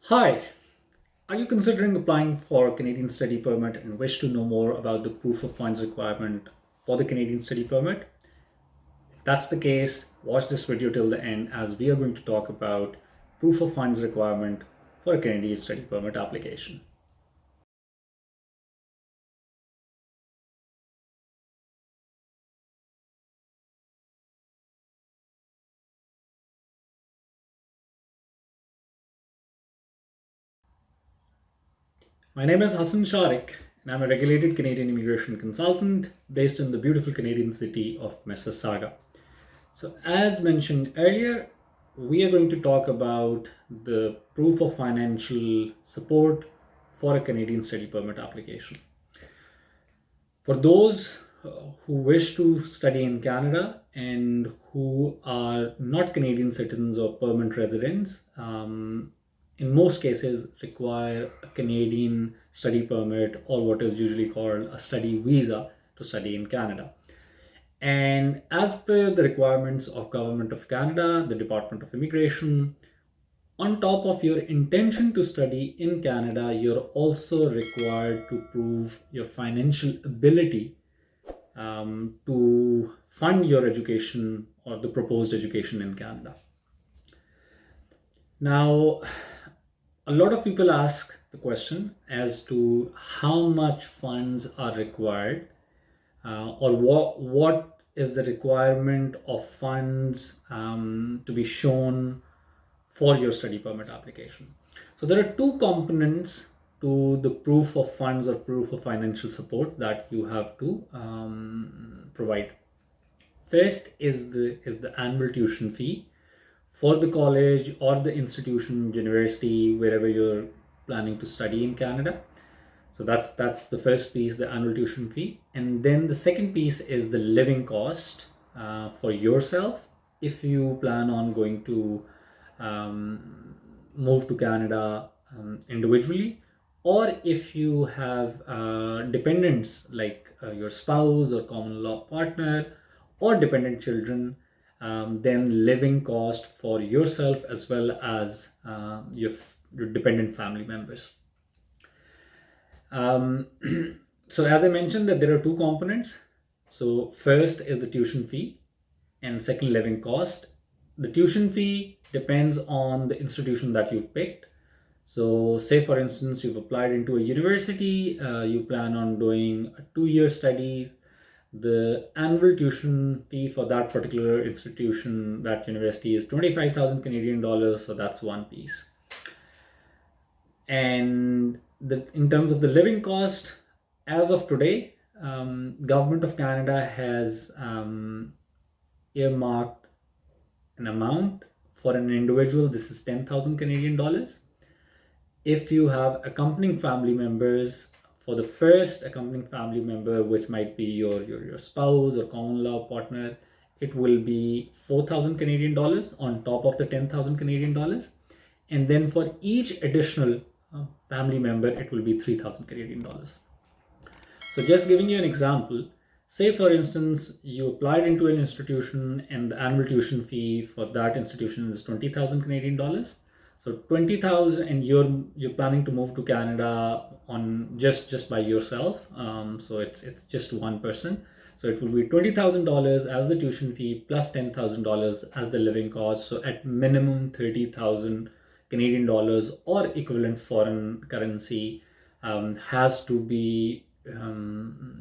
Hi, are you considering applying for a Canadian study permit and wish to know more about the proof of funds requirement for the Canadian study permit? If that's the case, watch this video till the end as we are going to talk about proof of funds requirement for a Canadian study permit application. My name is Hassan Sharik and I'm a regulated Canadian immigration consultant based in the beautiful Canadian city of Mississauga. So, as mentioned earlier, we are going to talk about the proof of financial support for a Canadian study permit application. For those who wish to study in Canada and who are not Canadian citizens or permanent residents, in most cases require a Canadian study permit or what is usually called a study visa to study in Canada. And as per the requirements of Government of Canada, the Department of Immigration, on top of your intention to study in Canada, you're also required to prove your financial ability to fund your education or the proposed education in Canada. Now, a lot of people ask the question as to how much funds are required or what is the requirement of funds to be shown for your study permit application. So there are two components to the proof of funds or proof of financial support that you have to provide. First is the annual tuition fee for the college or the institution, university, wherever you're planning to study in Canada. So that's the first piece, the annual tuition fee, and then the second piece is the living cost for yourself if you plan on going to move to Canada individually, or if you have dependents like your spouse or common law partner or dependent children, then living cost for yourself as well as your dependent family members. Um, so as I mentioned that there are two components. So first is the tuition fee and second living cost. The tuition fee depends on the institution that you've picked. So say for instance, you've applied into a university, you plan on doing a 2 year studies. The annual tuition fee for that particular institution, that university is 25,000 Canadian dollars. So that's one piece. And in terms of the living cost, as of today, Government of Canada has earmarked an amount for an individual. This is 10,000 Canadian dollars. If you have accompanying family members, for the first accompanying family member, which might be your spouse or common law partner, it will be 4,000 Canadian dollars on top of the 10,000 Canadian dollars. And then for each additional family member, it will be 3,000 Canadian dollars. So just giving you an example, say for instance, you applied into an institution and the annual tuition fee for that institution is 20,000 Canadian dollars. So 20,000, and you're planning to move to Canada on just by yourself. So it's just one person. So it will be $20,000 as the tuition fee plus $10,000 as the living cost. So at minimum 30,000 Canadian dollars or equivalent foreign currency has to be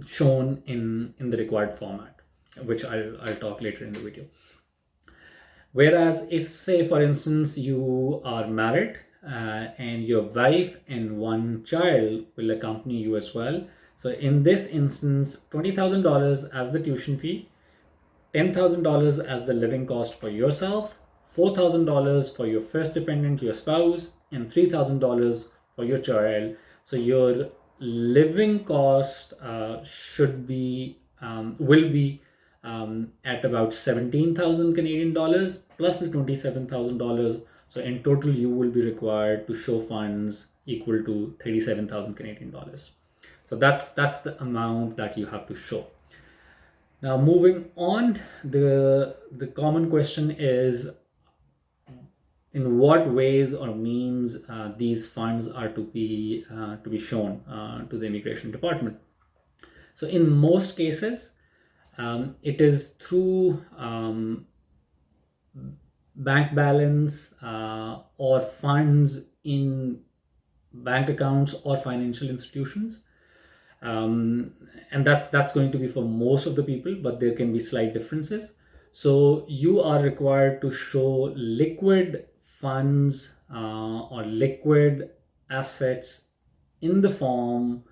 shown in the required format, which I'll talk later in the video. Whereas if say for instance you are married and your wife and one child will accompany you as well. So in this instance, $20,000 as the tuition fee, $10,000 as the living cost for yourself, $4,000 for your first dependent, your spouse, and $3,000 for your child. So your living cost will be at about 17,000 Canadian dollars plus the $27,000. So in total, you will be required to show funds equal to 37,000 Canadian dollars. So that's the amount that you have to show. Now, moving on, the common question is, in what ways or means these funds are to be shown to the immigration department. So in most cases, it is through bank balance or funds in bank accounts or financial institutions. And that's going to be for most of the people, but there can be slight differences. So you are required to show liquid funds or liquid assets in the form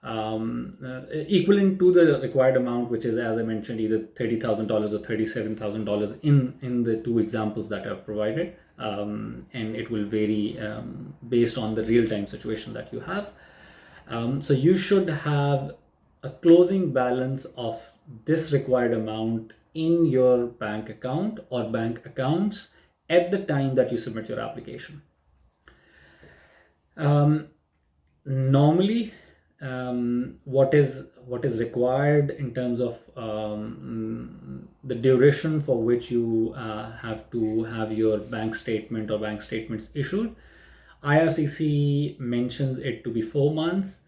equivalent to the required amount, which is, as I mentioned, either $30,000 or $37,000 in the two examples that are provided, and it will vary based on the real-time situation that you have. So you should have a closing balance of this required amount in your bank account or bank accounts at the time that you submit your application. Normally, what is required in terms of the duration for which you have to have your bank statement or bank statements issued, IRCC mentions it to be 4 months.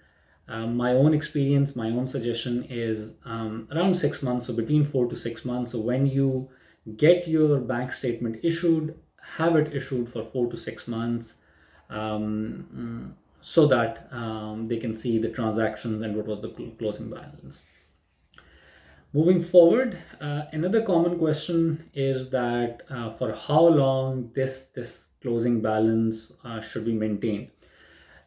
My own experience, my own suggestion is around 6 months, so between 4 to 6 months. So when you get your bank statement issued, have it issued for 4 to 6 months, so that they can see the transactions and what was the closing balance. Moving forward, another common question is that for how long this closing balance should be maintained.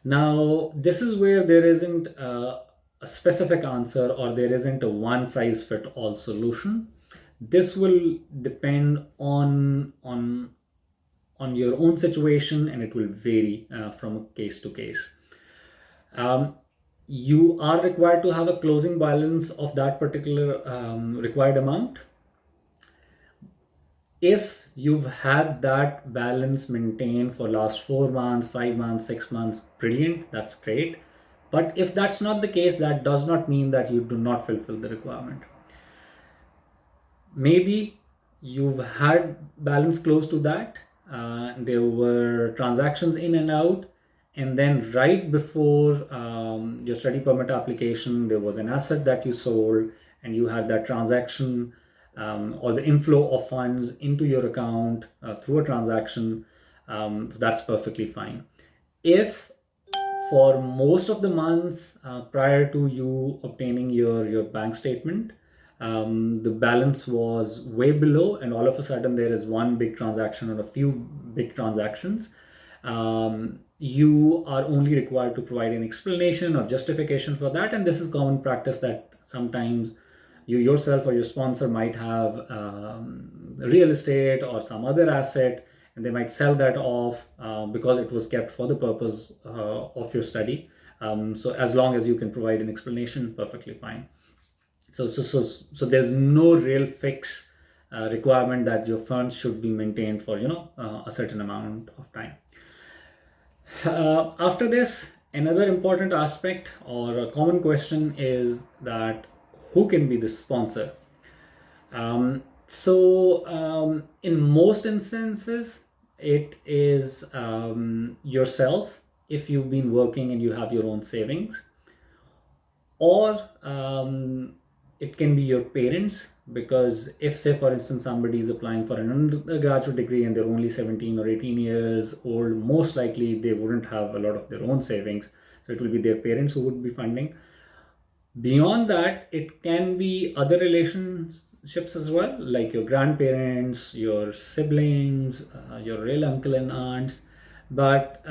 Now, this is where there isn't a specific answer, or there isn't a one-size-fits-all solution. This will depend on your own situation, and it will vary from case to case. You are required to have a closing balance of that particular required amount. If you've had that balance maintained for last 4 months, 5 months, 6 months, brilliant, that's great. But if that's not the case, that does not mean that you do not fulfill the requirement. Maybe you've had balance close to that. There were transactions in and out, and then right before your study permit application, there was an asset that you sold, and you had that transaction or the inflow of funds into your account through a transaction. So that's perfectly fine. If for most of the months prior to you obtaining your bank statement, the balance was way below, and all of a sudden there is one big transaction or a few big transactions, you are only required to provide an explanation or justification for that. And this is common practice, that sometimes you yourself or your sponsor might have real estate or some other asset, and they might sell that off because it was kept for the purpose of your study. So as long as you can provide an explanation, perfectly fine. So there's no real fixed requirement that your funds should be maintained for a certain amount of time. After this, another important aspect or a common question is that who can be the sponsor? In most instances, it is yourself, if you've been working and you have your own savings, or it can be your parents, because if, say, for instance, somebody is applying for an undergraduate degree and they're only 17 or 18 years old, most likely they wouldn't have a lot of their own savings, so it will be their parents who would be funding. Beyond that, it can be other relationships as well, like your grandparents, your siblings, your real uncle and aunts. But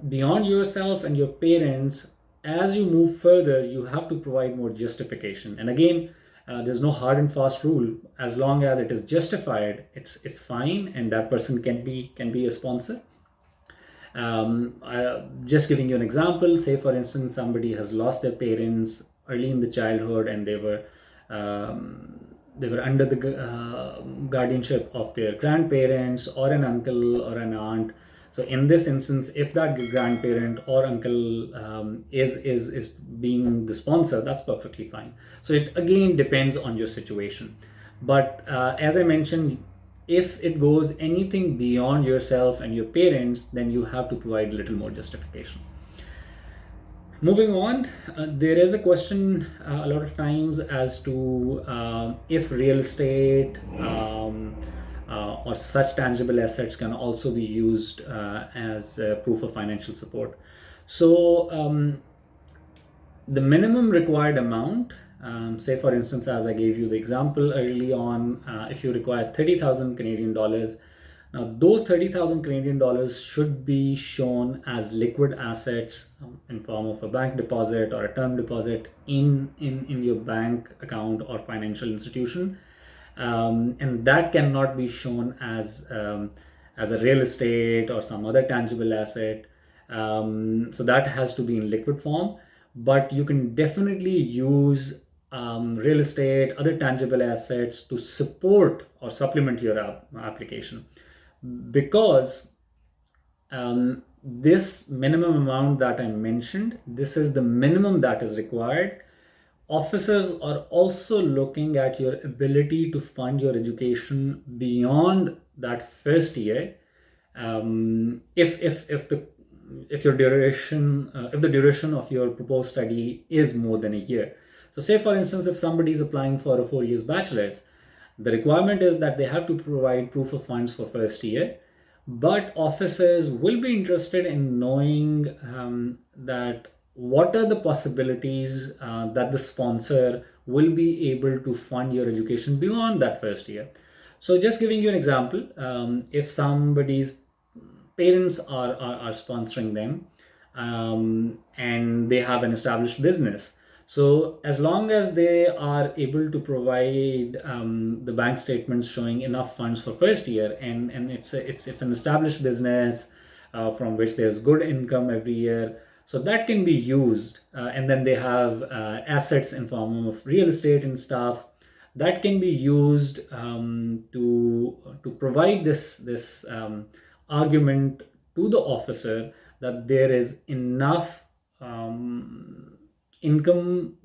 beyond yourself and your parents, as you move further, you have to provide more justification. And again, there's no hard and fast rule. As long as it is justified, it's fine, and that person can be a sponsor. Just giving you an example, say for instance somebody has lost their parents early in the childhood, and they were under the guardianship of their grandparents or an uncle or an aunt. So in this instance, if that grandparent or uncle is being the sponsor, that's perfectly fine. So it again depends on your situation. But as I mentioned, if it goes anything beyond yourself and your parents, then you have to provide a little more justification. Moving on, there is a question a lot of times as to if real estate or such tangible assets can also be used as proof of financial support. So the minimum required amount, say for instance, as I gave you the example early on, if you require 30,000 Canadian dollars, now those 30,000 Canadian dollars should be shown as liquid assets in form of a bank deposit or a term deposit in your bank account or financial institution. And that cannot be shown as a real estate or some other tangible asset. So that has to be in liquid form, but you can definitely use real estate, other tangible assets to support or supplement your application, because this minimum amount that I mentioned, this is the minimum that is required. Officers are also looking at your ability to fund your education beyond that first year. If your duration, if the duration of your proposed study is more than a year. So say for instance, if somebody is applying for a 4 years bachelor's, the requirement is that they have to provide proof of funds for first year, but officers will be interested in knowing that what are the possibilities that the sponsor will be able to fund your education beyond that first year. So just giving you an example, if somebody's parents are sponsoring them, and they have an established business, so as long as they are able to provide the bank statements showing enough funds for first year, and it's an established business from which there's good income every year, so that can be used, and then they have assets in form of real estate and stuff that can be used to provide this argument to the officer that there is enough income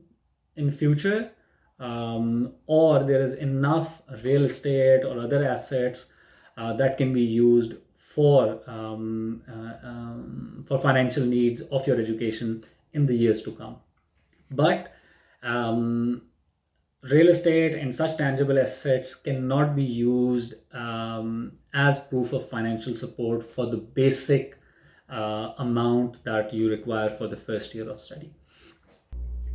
in future, or there is enough real estate or other assets that can be used for financial needs of your education in the years to come. But real estate and such tangible assets cannot be used as proof of financial support for the basic amount that you require for the first year of study.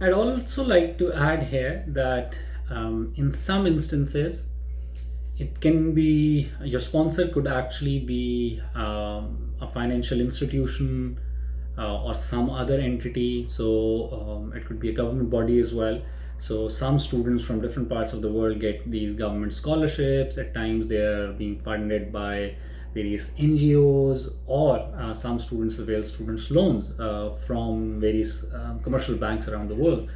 I'd also like to add here that in some instances, it can be your sponsor could actually be a financial institution or some other entity. So it could be a government body as well. So some students from different parts of the world get these government scholarships. At times they are being funded by various NGOs, or some students avail students loans from various commercial banks around the world.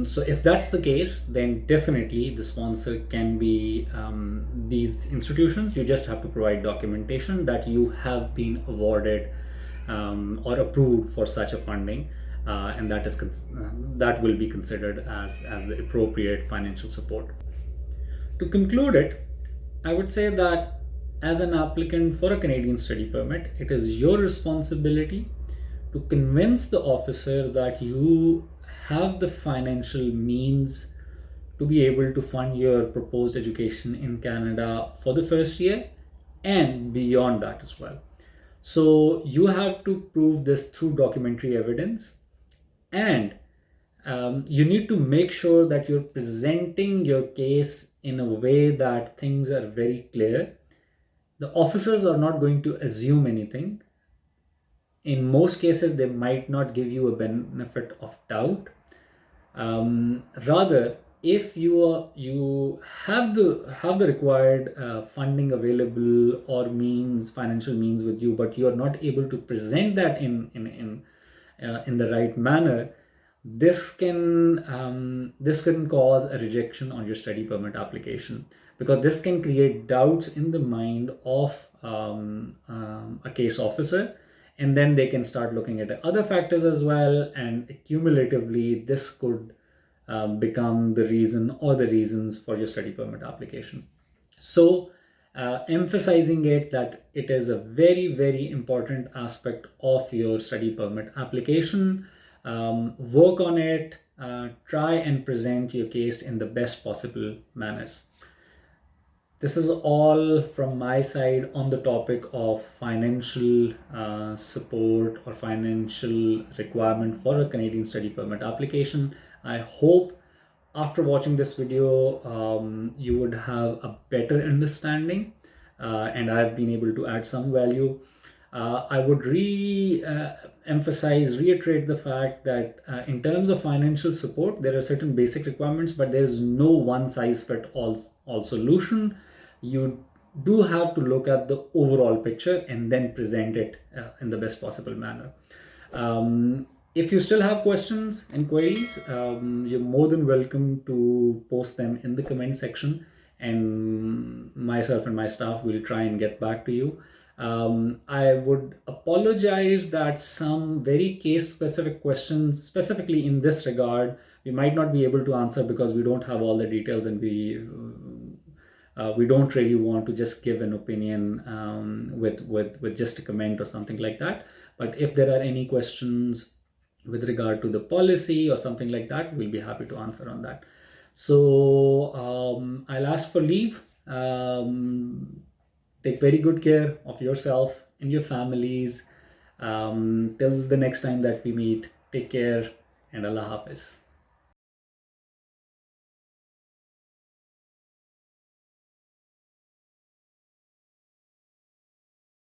So if that's the case, then definitely the sponsor can be these institutions. You just have to provide documentation that you have been awarded or approved for such a funding, and that will be considered as the appropriate financial support. To conclude it, I would say that as an applicant for a Canadian study permit, it is your responsibility to convince the officer that you have the financial means to be able to fund your proposed education in Canada for the first year and beyond that as well. So you have to prove this through documentary evidence, and you need to make sure that you're presenting your case in a way that things are very clear. The officers are not going to assume anything. In most cases, they might not give you a benefit of doubt. Rather, if you have the required funding available or financial means with you, but you are not able to present that in the right manner, this can cause a rejection on your study permit application, because this can create doubts in the mind of a case officer, and then they can start looking at other factors as well, and cumulatively this could become the reason or the reasons for your study permit application. So emphasizing it that it is a very, very important aspect of your study permit application. Work on it, try and present your case in the best possible manners. This is all from my side on the topic of financial support or financial requirement for a Canadian study permit application. I hope after watching this video, you would have a better understanding, and I've been able to add some value. I would reiterate the fact that in terms of financial support, there are certain basic requirements, but there is no one size fit all solution. You do have to look at the overall picture and then present it in the best possible manner. If you still have questions and queries, you're more than welcome to post them in the comment section, and myself and my staff will try and get back to you. I would apologize that some very case specific questions, specifically in this regard, we might not be able to answer because we don't have all the details, and we don't really want to just give an opinion with just a comment or something like that. But if there are any questions with regard to the policy or something like that, we'll be happy to answer on that. So I'll ask for leave. Take very good care of yourself and your families. Till the next time that we meet, take care and Allah Hafiz.